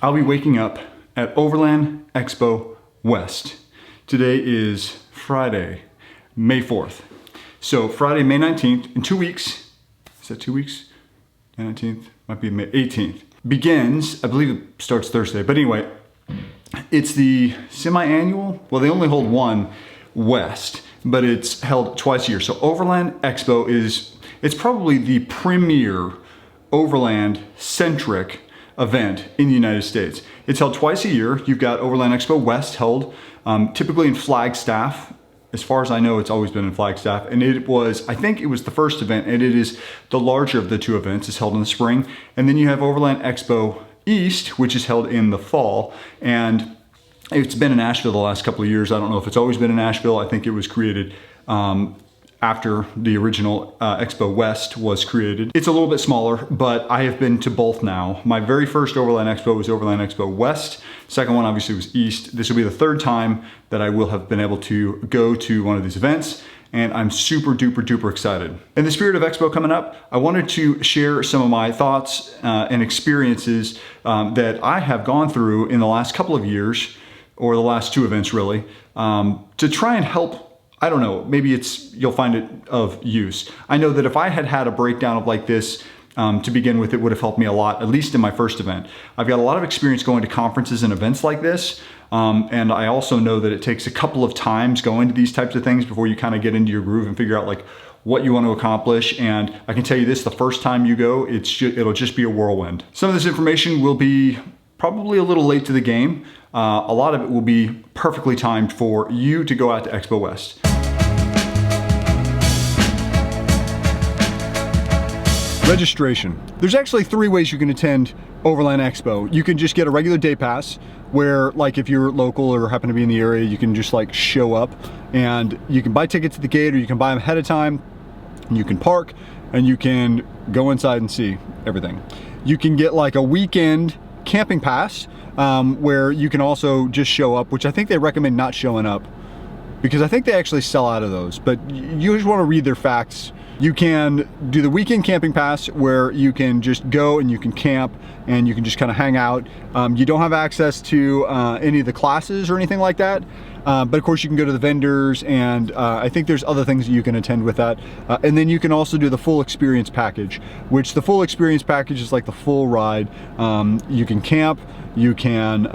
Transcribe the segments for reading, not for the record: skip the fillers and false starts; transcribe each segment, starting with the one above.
I'll be waking up at Overland Expo West. Today is Friday, May 4th. So Friday, May 19th, in 2 weeks, is that 2 weeks? May 19th, might be May 18th. Begins, I believe it starts Thursday, but anyway, it's the semi-annual, well they only hold one West, but it's held twice a year. So Overland Expo it's probably the premier overland centric event in the United States. It's held twice a year. You've got Overland Expo West held typically in Flagstaff. As far as I know, it's always been in Flagstaff. And I think it was the first event, and it is the larger of the two events. It's held in the spring. And then you have Overland Expo East, which is held in the fall. And it's been in Asheville the last couple of years. I don't know if it's always been in Asheville. I think it was created after the original Expo West was created. It's a little bit smaller, but I have been to both now. My very first Overland Expo was Overland Expo West. Second one obviously was East. This will be the third time that I will have been able to go to one of these events, and I'm super duper duper excited. In the spirit of Expo coming up, I wanted to share some of my thoughts and experiences that I have gone through in the last couple of years, or the last two events really, to try and help. I don't know, maybe you'll find it of use. I know that if I had had a breakdown of like this to begin with, it would have helped me a lot, at least in my first event. I've got a lot of experience going to conferences and events like this, and I also know that it takes a couple of times going to these types of things before you kind of get into your groove and figure out like what you want to accomplish. And I can tell you this, the first time you go, it'll just be a whirlwind. Some of this information will be probably a little late to the game. A lot of it will be perfectly timed for you to go out to Expo West. Registration. There's actually 3 ways you can attend Overland Expo. You can just get a regular day pass where, like, if you're local or happen to be in the area, you can just like show up and you can buy tickets at the gate, or you can buy them ahead of time and you can park and you can go inside and see everything. You can get like a weekend camping pass where you can also just show up, which I think they recommend not showing up because I think they actually sell out of those, but you just want to read their facts. You can do the weekend camping pass where you can just go and you can camp and you can just kind of hang out. You don't have access to any of the classes or anything like that. But of course you can go to the vendors, and I think there's other things that you can attend with that. And then you can also do the full experience package, which the full experience package is like the full ride. You can camp, you can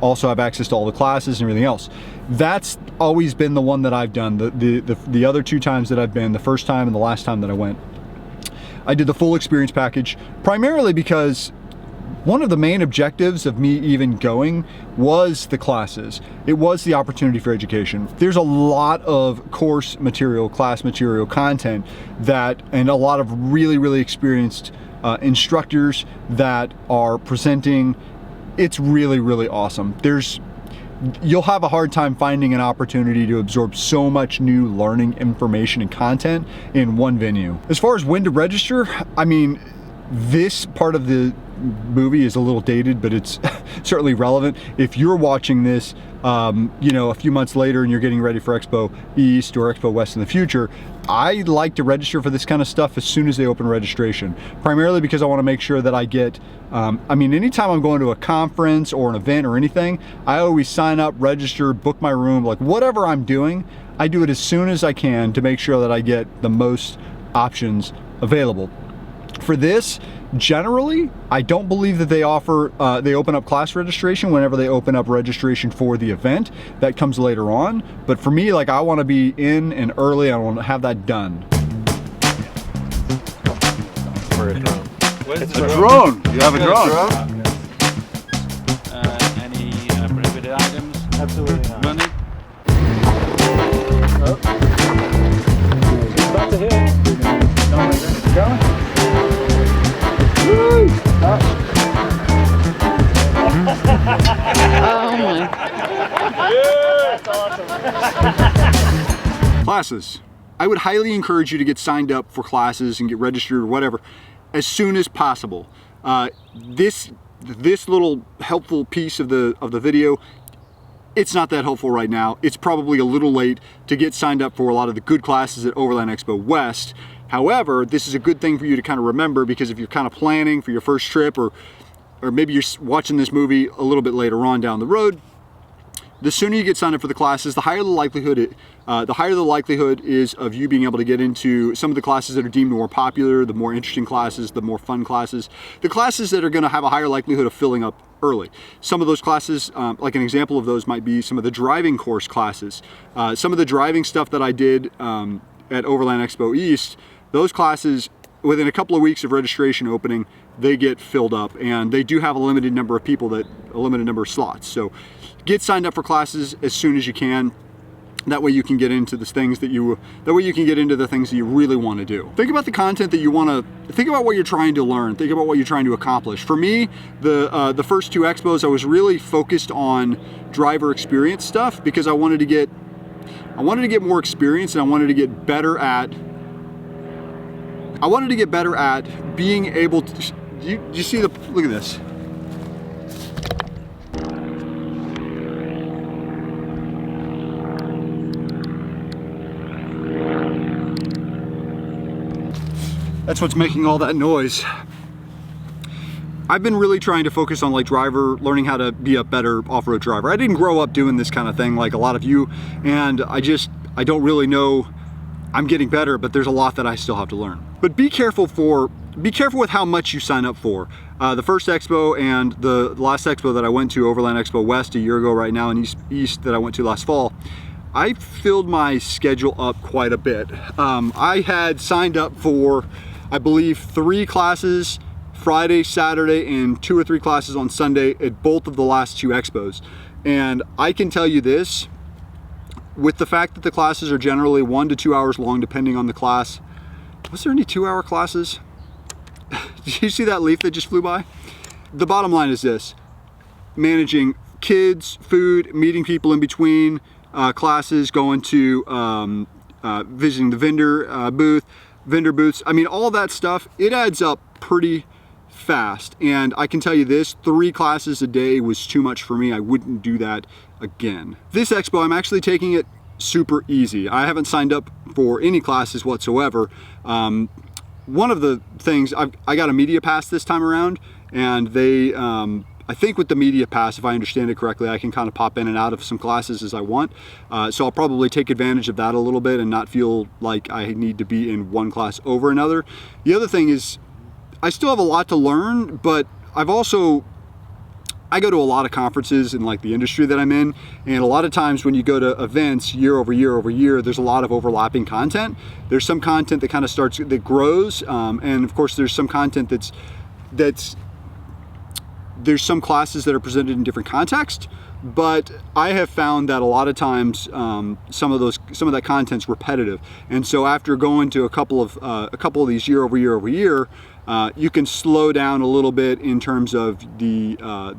also have access to all the classes and everything else. That's always been the one that I've done. The other 2 times that I've been, the first time and the last time that I went, I did the full experience package, primarily because one of the main objectives of me even going was the classes. It was the opportunity for education. There's a lot of course material, class material, content and a lot of really, really experienced instructors that are presenting. It's really, really awesome. You'll have a hard time finding an opportunity to absorb so much new learning, information, and content in one venue. As far as when to register, I mean, this part of the movie is a little dated, but it's certainly relevant. If you're watching this, a few months later and you're getting ready for Expo East or Expo West in the future, I like to register for this kind of stuff as soon as they open registration, primarily because I want to make sure that I get, anytime I'm going to a conference or an event or anything, I always sign up, register, book my room, like whatever I'm doing, I do it as soon as I can to make sure that I get the most options available. For this, generally, I don't believe that they open up class registration whenever they open up registration for the event. That comes later on. But for me, like, I want to be in and early. I want to have that done. It's a drone. You have a drone? Any prohibited items? Absolutely not. Money? Oh. He's about to hit. Go. Oh my. That's awesome. Classes. I would highly encourage you to get signed up for classes and get registered or whatever as soon as possible. This little helpful piece of the video, it's not that helpful right now. It's probably a little late to get signed up for a lot of the good classes at Overland Expo West. However, this is a good thing for you to kind of remember, because if you're kind of planning for your first trip, or or maybe you're watching this movie a little bit later on down the road, the sooner you get signed up for the classes, the higher the likelihood is of you being able to get into some of the classes that are deemed more popular, the more interesting classes, the more fun classes, the classes that are going to have a higher likelihood of filling up early. Some of those classes, like an example of those might be some of the driving course classes. Some of the driving stuff that I did at Overland Expo East, those classes, within a couple of weeks of registration opening, they get filled up, and they do have a limited number of people, a limited number of slots. So get signed up for classes as soon as you can. That way you can get into the things that you really want to do. Think about the content that you want to, think about what you're trying to learn, think about what you're trying to accomplish. For me, the first 2 expos, I was really focused on driver experience stuff because I wanted to get more experience, and I wanted to get better at being able to, you see look at this. That's what's making all that noise. I've been really trying to focus on learning how to be a better off-road driver. I didn't grow up doing this kind of thing like a lot of you, and I don't really know. I'm getting better, but there's a lot that I still have to learn. But be careful with how much you sign up for. The first expo and the last expo that I went to, Overland Expo West, a year ago right now, and East that I went to last fall, I filled my schedule up quite a bit. I had signed up for, I believe, 3 classes Friday, Saturday, and 2 or 3 classes on Sunday at both of the last 2 expos. And I can tell you this, with the fact that the classes are generally 1 to 2 hours long depending on the class. Was there any 2-hour classes? Did you see that leaf that just flew by? The bottom line is this: managing kids, food, meeting people in between classes, going to visiting the vendor booths. I mean, all that stuff, it adds up pretty fast. And I can tell you this, 3 classes a day was too much for me. I wouldn't do that again. This expo, I'm actually taking it super easy. I haven't signed up for any classes whatsoever. One of the things, I got a media pass this time around, and they, I think with the media pass, if I understand it correctly, I can kind of pop in and out of some classes as I want. So I'll probably take advantage of that a little bit and not feel like I need to be in one class over another. The other thing is, I still have a lot to learn, but I go to a lot of conferences in like the industry that I'm in, and a lot of times when you go to events year over year, there's a lot of overlapping content. There's some content that kind of that grows, and of course there's some content there's some classes that are presented in different contexts, but I have found that a lot of times some of that content's repetitive, and so after going to a couple of these year over year, you can slow down a little bit in terms of the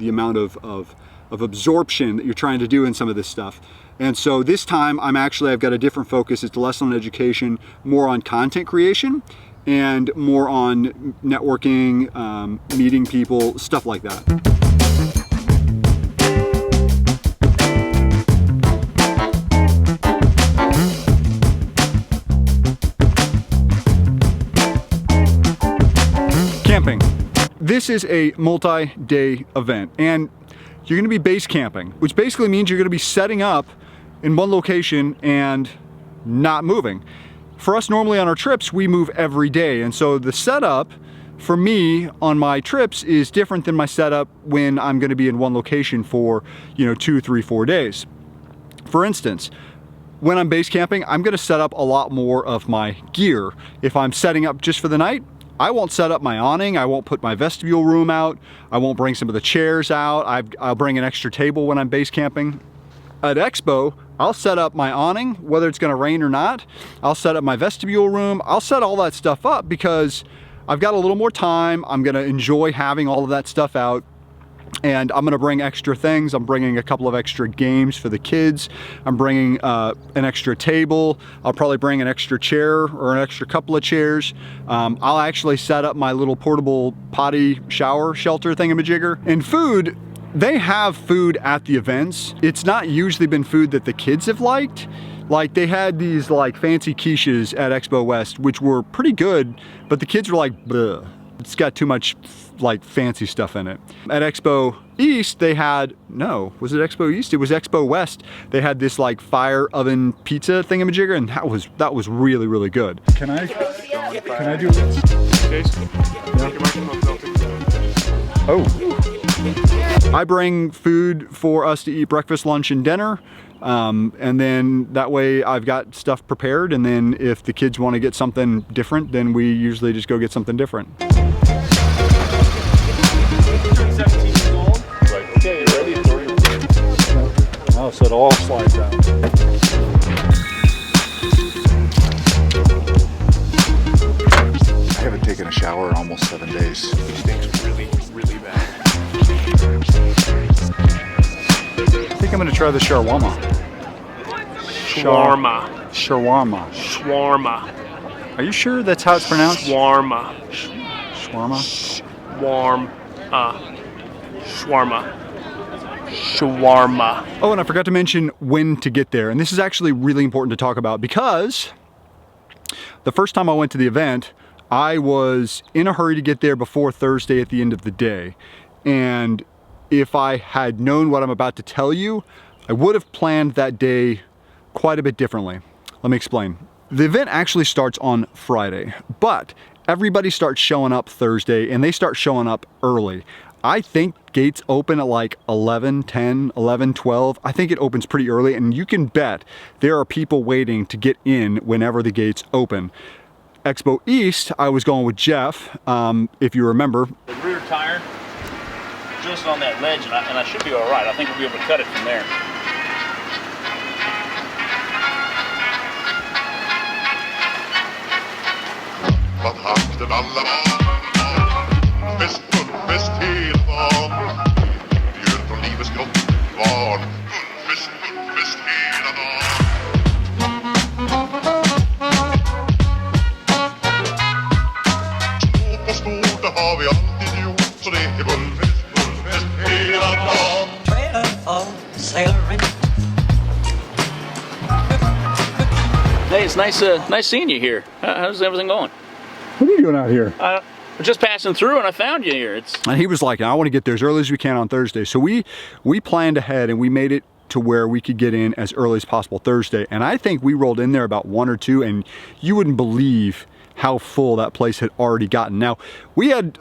amount of absorption that you're trying to do in some of this stuff. And so this time I've got a different focus. It's less on education, more on content creation, and more on networking, meeting people, stuff like that. Camping. This is a multi-day event, and you're going to be base camping, which basically means you're going to be setting up in one location and not moving. For us, normally on our trips, we move every day, and so the setup for me on my trips is different than my setup when I'm going to be in one location for 2, 3, 4 days. For instance, when I'm base camping, I'm going to set up a lot more of my gear. If I'm setting up just for the night, I won't set up my awning, I won't put my vestibule room out, I won't bring some of the chairs out, I'll bring an extra table when I'm base camping. At Expo, I'll set up my awning, whether it's gonna rain or not, I'll set up my vestibule room, I'll set all that stuff up because I've got a little more time, I'm gonna enjoy having all of that stuff out, and I'm gonna bring extra things. I'm bringing a couple of extra games for the kids. I'm bringing an extra table. I'll probably bring an extra chair or an extra couple of chairs. I'll actually set up my little portable potty shower shelter thingamajigger. And food, they have food at the events. It's not usually been food that the kids have liked. Like they had these like fancy quiches at Expo West, which were pretty good, but the kids were like, bleh. it's got too much like fancy stuff in it. At Expo East, they had, no, was it Expo East? It was Expo West. They had this like fire oven pizza thingamajigger, and that was really, really good. Can I do this? Oh. I bring food for us to eat breakfast, lunch, and dinner. And then that way I've got stuff prepared, and then if the kids want to get something different, then we usually just go get something different. 17 years old. Right, okay, you ready? Oh, so it all slides out. I haven't taken a shower in almost 7 days. It stinks really, really bad. I think I'm gonna try the shawarma. Shawarma. Shawarma. Shawarma. Are you sure that's how it's pronounced? Shawarma. Shawarma? Shawarma. Shawarma. Oh, and I forgot to mention when to get there. And this is actually really important to talk about because the first time I went to the event, I was in a hurry to get there before Thursday at the end of the day. And if I had known what I'm about to tell you, I would have planned that day quite a bit differently. Let me explain. The event actually starts on Friday, but everybody starts showing up Thursday, and they start showing up early. I think gates open at like 11, 10, 11, 12. I think it opens pretty early, and you can bet there are people waiting to get in whenever the gates open. Expo East, I was going with Jeff, if you remember. The rear tire, just on that ledge, and I should be all right. I think we'll be able to cut it from there. Vad hakten alla var Fest, fest hela dagen Björn från livets grottkvarn Fest hela dagen Stort och stort, det har vi alltid gjort Så det är bullfest hela dagen Trailer of sailoring. Hey, it's nice seeing you here. How's everything going? What are you doing out here? Just passing through, and I found you here. And he was like, I want to get there as early as we can on Thursday. So we planned ahead, and we made it to where we could get in as early as possible Thursday. And I think we rolled in there about 1 or 2, and you wouldn't believe how full that place had already gotten. Now, we had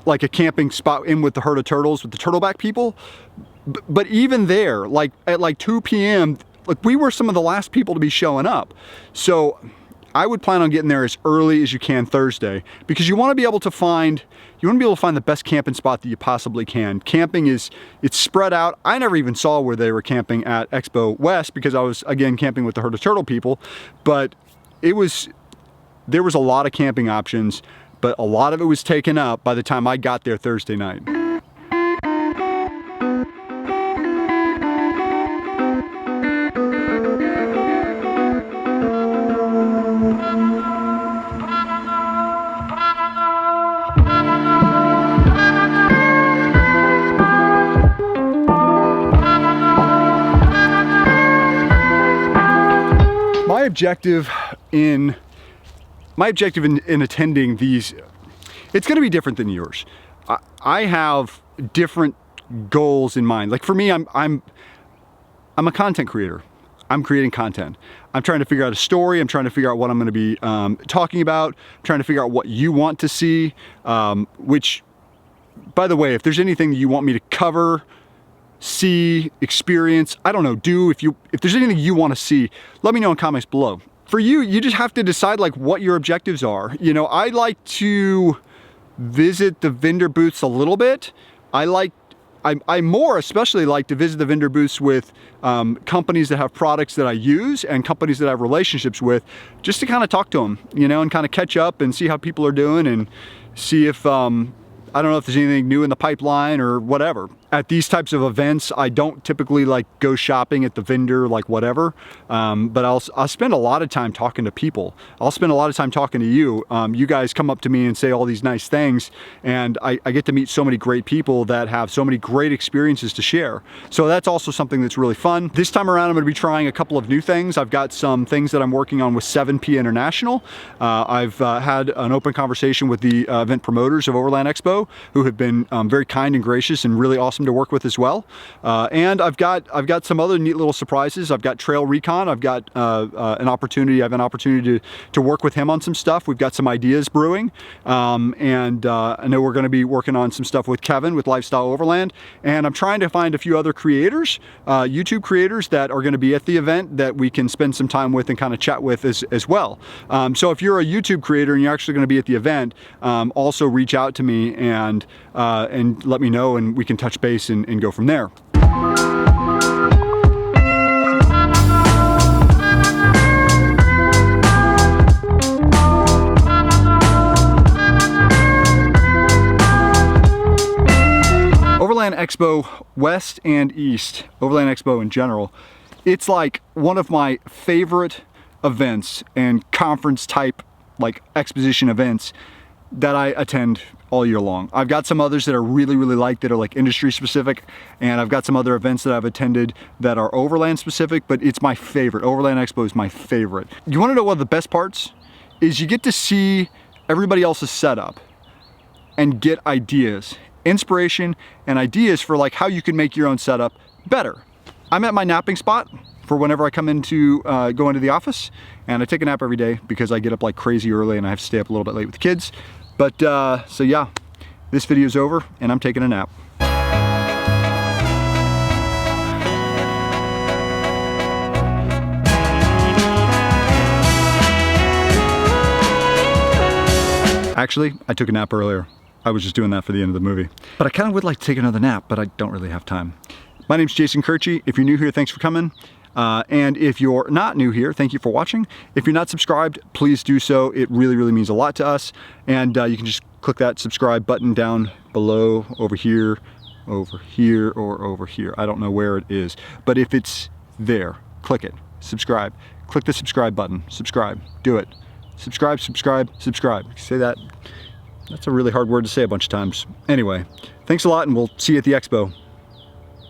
like a camping spot in with the herd of turtles, with the turtleback people. But even there, like at like 2 p.m., like we were some of the last people to be showing up. So I would plan on getting there as early as you can Thursday, because you want to be able to find the best camping spot that you possibly can. Camping it's spread out. I never even saw where they were camping at Expo West because I was, again, camping with the herd of turtle people, but there was a lot of camping options, but a lot of it was taken up by the time I got there Thursday night. My objective in attending these, it's going to be different than yours. I have different goals in mind. Like for me, I'm a content creator. I'm creating content. I'm trying to figure out a story. I'm trying to figure out what I'm going to be talking about. I'm trying to figure out what you want to see. Which, by the way, if there's anything that you want me to cover, see, experience, I don't know, do, if there's anything you want to see, let me know in comments below. For you, you just have to decide like what your objectives are. You know, I like to visit the vendor booths a little bit. I more especially like to visit the vendor booths with companies that have products that I use and companies that I have relationships with, just to kind of talk to them, you know, and kind of catch up and see how people are doing and see if, I don't know if there's anything new in the pipeline or whatever. at these types of events, I don't typically like go shopping at the vendor, like whatever, but I'll spend a lot of time talking to people. I'll spend a lot of time talking to you. You guys come up to me and say all these nice things, and I get to meet so many great people that have so many great experiences to share. So that's also something that's really fun. This time around, I'm gonna be trying a couple of new things. I've got some things that I'm working on with 7P International. I've had an open conversation with the event promoters of Overland Expo, who have been very kind and gracious and really awesome to work with as well. And I've got some other neat little surprises. I've got Trail Recon. I've got an opportunity to work with him on some stuff. We've got some ideas brewing, and I know we're going to be working on some stuff with Kevin with Lifestyle Overland. And I'm trying to find a few other creators, YouTube creators that are going to be at the event that we can spend some time with and kind of chat with as well. So if you're a YouTube creator and you're actually going to be at the event, also reach out to me and let me know, and we can touch base and go from there. Overland Expo West and East, Overland Expo in general, it's like one of my favorite events and conference type like exposition events that I attend all year long. I've got some others that I really like that are like industry specific, and I've got some other events that I've attended that are overland specific, but it's my favorite. Overland Expo is my favorite. You wanna know one of the best parts? Is you get to see everybody else's setup and get ideas, inspiration and ideas for like how you can make your own setup better. I'm at my napping spot for whenever I come into go into the office, and I take a nap every day because I get up like crazy early and I have to stay up a little bit late with the kids. But so yeah, this video is over and I'm taking a nap. Actually, I took a nap earlier. I was just doing that for the end of the movie. But I kind of would like to take another nap, but I don't really have time. My name's Jason Kirchie. If you're new here, thanks for coming. And if you're not new here, thank you for watching. If you're not subscribed, please do so. It really means a lot to us. And you can just click that subscribe button down below, over here, or over here. I don't know where it is, but if it's there, click it, subscribe. Click the subscribe button, subscribe, do it. Subscribe. Say that. That's a really hard word to say a bunch of times. Anyway, thanks a lot, and we'll see you at the expo.